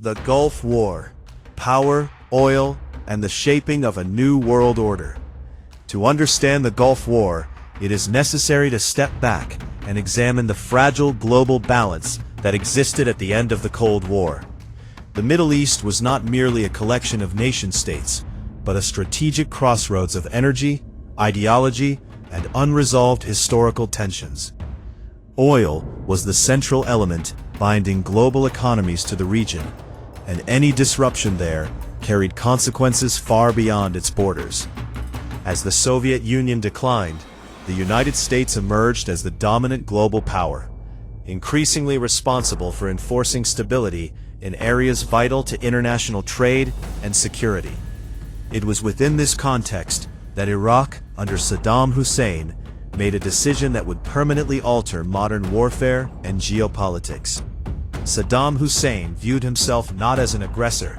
The Gulf War: power, oil, and the shaping of a new world order. To understand the Gulf War, it is necessary to step back and examine the fragile global balance that existed at the end of the Cold War. The Middle East was not merely a collection of nation-states, but a strategic crossroads of energy, ideology, and unresolved historical tensions. Oil was the central element binding global economies to the region, and any disruption there carried consequences far beyond its borders. As the Soviet Union declined, the United States emerged as the dominant global power, increasingly responsible for enforcing stability in areas vital to international trade and security. It was within this context that Iraq, under Saddam Hussein, made a decision that would permanently alter modern warfare and geopolitics. Saddam Hussein viewed himself not as an aggressor,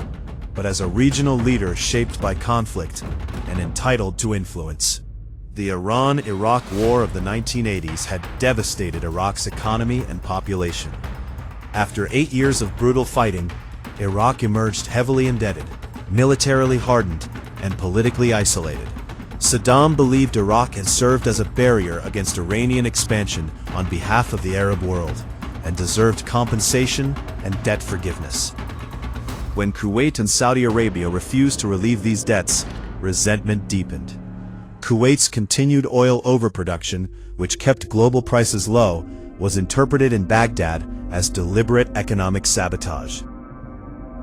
but as a regional leader shaped by conflict and entitled to influence. The Iran-Iraq War of the 1980s had devastated Iraq's economy and population. After 8 years of brutal fighting, Iraq emerged heavily indebted, militarily hardened, and politically isolated. Saddam believed Iraq had served as a barrier against Iranian expansion on behalf of the Arab world, and deserved compensation and debt forgiveness. When Kuwait and Saudi Arabia refused to relieve these debts, resentment deepened. Kuwait's continued oil overproduction, which kept global prices low, was interpreted in Baghdad as deliberate economic sabotage.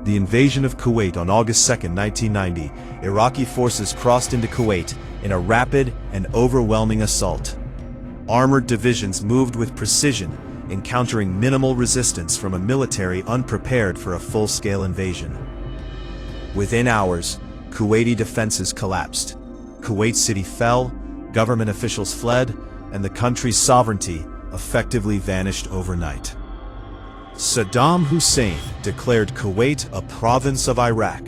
The invasion of Kuwait on August 2, 1990, Iraqi forces crossed into Kuwait in a rapid and overwhelming assault. Armored divisions moved with precision, encountering minimal resistance from a military unprepared for a full-scale invasion. Within hours, Kuwaiti defenses collapsed. Kuwait City fell, government officials fled, and the country's sovereignty effectively vanished overnight. Saddam Hussein declared Kuwait a province of Iraq,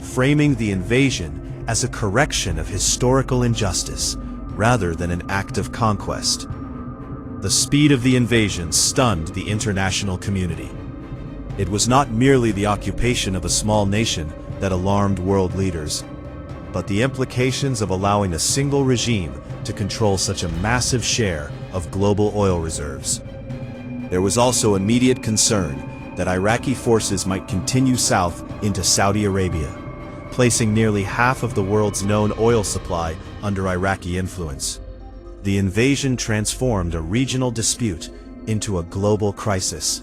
framing the invasion as a correction of historical injustice rather than an act of conquest. The speed of the invasion stunned the international community. It was not merely the occupation of a small nation that alarmed world leaders, but the implications of allowing a single regime to control such a massive share of global oil reserves. There was also immediate concern that Iraqi forces might continue south into Saudi Arabia, placing nearly half of the world's known oil supply under Iraqi influence. The invasion transformed a regional dispute into a global crisis.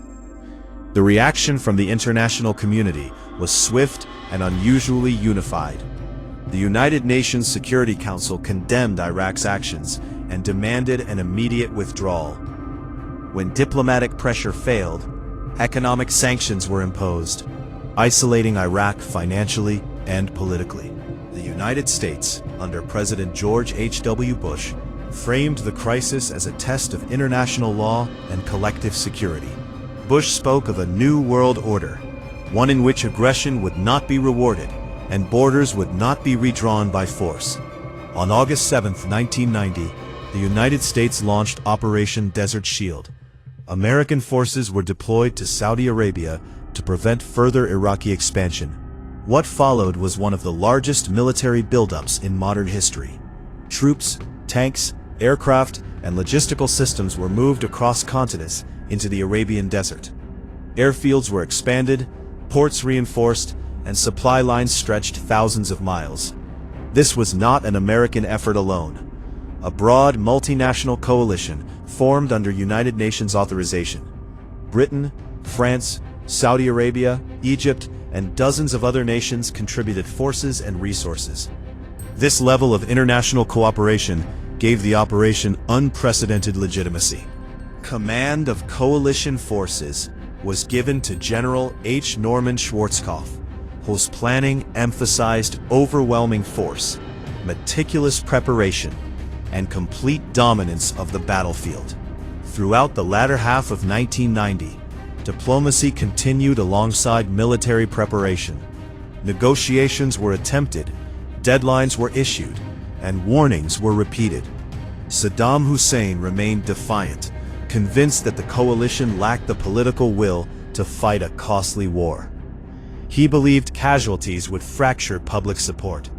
The reaction from the international community was swift and unusually unified. The United Nations Security Council condemned Iraq's actions and demanded an immediate withdrawal. When diplomatic pressure failed, economic sanctions were imposed, isolating Iraq financially and politically. The United States, under President George H.W. Bush, framed the crisis as a test of international law and collective security. Bush spoke of a new world order, one in which aggression would not be rewarded and borders would not be redrawn by force. On August 7, 1990, the United States launched Operation Desert Shield. American forces were deployed to Saudi Arabia to prevent further Iraqi expansion. What followed was one of the largest military buildups in modern history. Troops, tanks, aircraft, and logistical systems were moved across continents into the Arabian desert. Airfields were expanded, ports reinforced, and supply lines stretched thousands of miles. This was not an American effort alone. A broad multinational coalition formed under United Nations authorization. Britain, France, Saudi Arabia, Egypt, and dozens of other nations contributed forces and resources. This level of international cooperation gave the operation unprecedented legitimacy. Command of coalition forces was given to General H. Norman Schwarzkopf, whose planning emphasized overwhelming force, meticulous preparation, and complete dominance of the battlefield. Throughout the latter half of 1990, diplomacy continued alongside military preparation. Negotiations were attempted, deadlines were issued, and warnings were repeated. Saddam Hussein remained defiant, convinced that the coalition lacked the political will to fight a costly war. He believed casualties would fracture public support,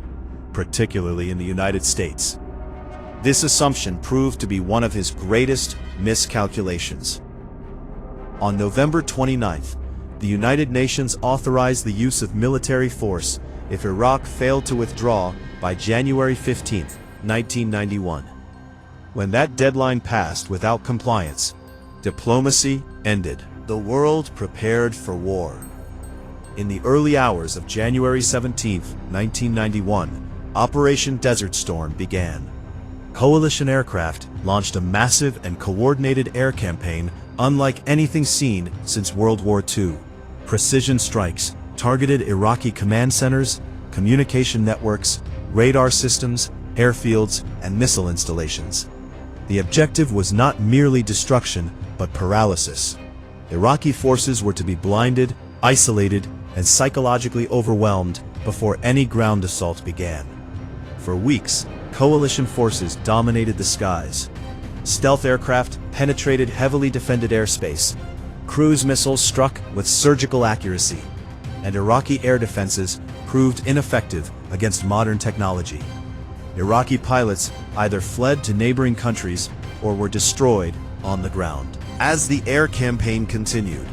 particularly in the United States. This assumption proved to be one of his greatest miscalculations. On November 29th, the United Nations authorized the use of military force if Iraq failed to withdraw by January 15, 1991. When that deadline passed without compliance, diplomacy ended. The world prepared for war. In the early hours of January 17, 1991, Operation Desert Storm began. Coalition aircraft launched a massive and coordinated air campaign unlike anything seen since World War II. Precision strikes targeted Iraqi command centers, communication networks, radar systems, airfields, and missile installations. The objective was not merely destruction, but paralysis. Iraqi forces were to be blinded, isolated, and psychologically overwhelmed before any ground assault began. For weeks, coalition forces dominated the skies. Stealth aircraft penetrated heavily defended airspace. Cruise missiles struck with surgical accuracy, and Iraqi air defenses proved ineffective against modern technology. Iraqi pilots either fled to neighboring countries or were destroyed on the ground. As the air campaign continued,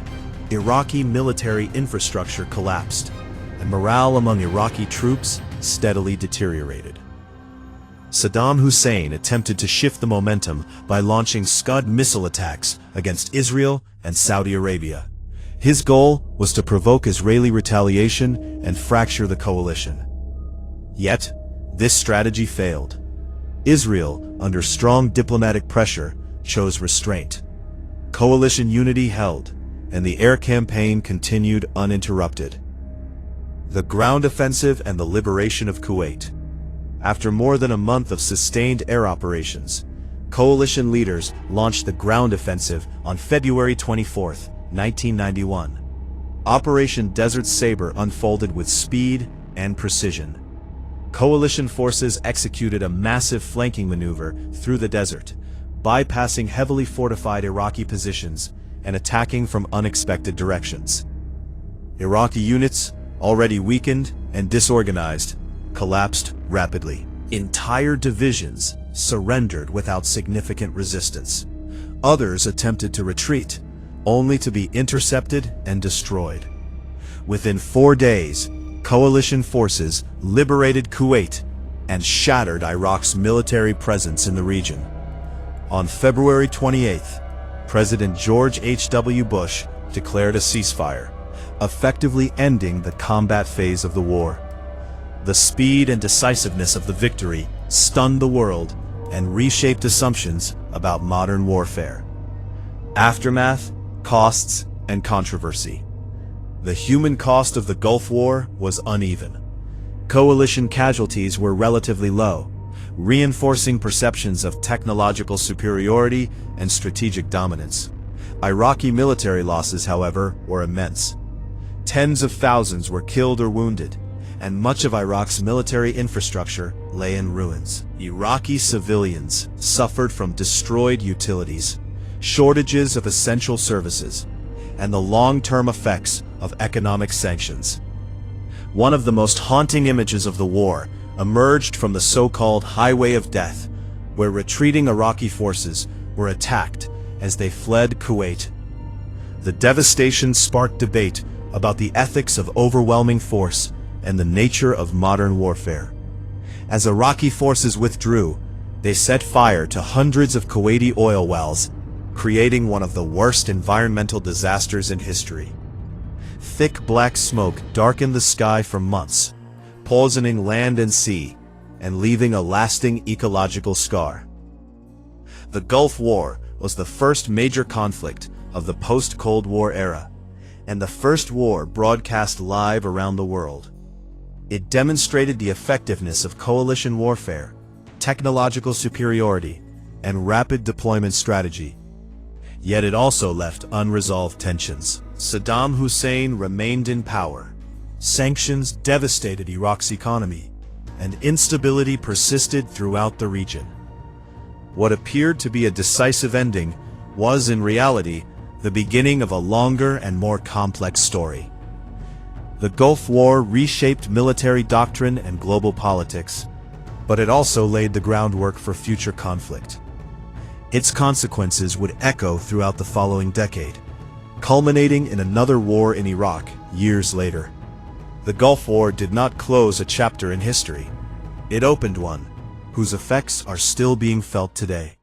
Iraqi military infrastructure collapsed, and morale among Iraqi troops steadily deteriorated. Saddam Hussein attempted to shift the momentum by launching Scud missile attacks against Israel and Saudi Arabia. His goal was to provoke Israeli retaliation and fracture the coalition. Yet, this strategy failed. Israel, under strong diplomatic pressure, chose restraint. Coalition unity held, and the air campaign continued uninterrupted. The ground offensive and the liberation of Kuwait. After more than a month of sustained air operations, coalition leaders launched the ground offensive on February 24, 1991. Operation Desert Sabre unfolded with speed and precision. Coalition forces executed a massive flanking maneuver through the desert, bypassing heavily fortified Iraqi positions and attacking from unexpected directions. Iraqi units, already weakened and disorganized, collapsed rapidly. Entire divisions surrendered without significant resistance. Others attempted to retreat, only to be intercepted and destroyed. Within 4 days, coalition forces liberated Kuwait and shattered Iraq's military presence in the region. On February 28th, President George H.W. Bush declared a ceasefire, effectively ending the combat phase of the war. The speed and decisiveness of the victory stunned the world and reshaped assumptions about modern warfare. Aftermath, costs, and controversy. The human cost of the Gulf War was uneven. Coalition casualties were relatively low, reinforcing perceptions of technological superiority and strategic dominance. Iraqi military losses, however, were immense. Tens of thousands were killed or wounded, and much of Iraq's military infrastructure lay in ruins. Iraqi civilians suffered from destroyed utilities, shortages of essential services, and the long-term effects of economic sanctions. One of the most haunting images of the war emerged from the so-called Highway of Death, where retreating Iraqi forces were attacked as they fled Kuwait. The devastation sparked debate about the ethics of overwhelming force and the nature of modern warfare. As Iraqi forces withdrew, they set fire to hundreds of Kuwaiti oil wells, creating one of the worst environmental disasters in history. Thick black smoke darkened the sky for months, poisoning land and sea, and leaving a lasting ecological scar. The Gulf War was the first major conflict of the post-Cold War era, and the first war broadcast live around the world. It demonstrated the effectiveness of coalition warfare, technological superiority, and rapid deployment strategy. Yet it also left unresolved tensions. Saddam Hussein remained in power. Sanctions devastated Iraq's economy, and instability persisted throughout the region. What appeared to be a decisive ending was, in reality, the beginning of a longer and more complex story. The Gulf War reshaped military doctrine and global politics, but it also laid the groundwork for future conflict. Its consequences would echo throughout the following decade, culminating in another war in Iraq years later. The Gulf War did not close a chapter in history. It opened one, whose effects are still being felt today.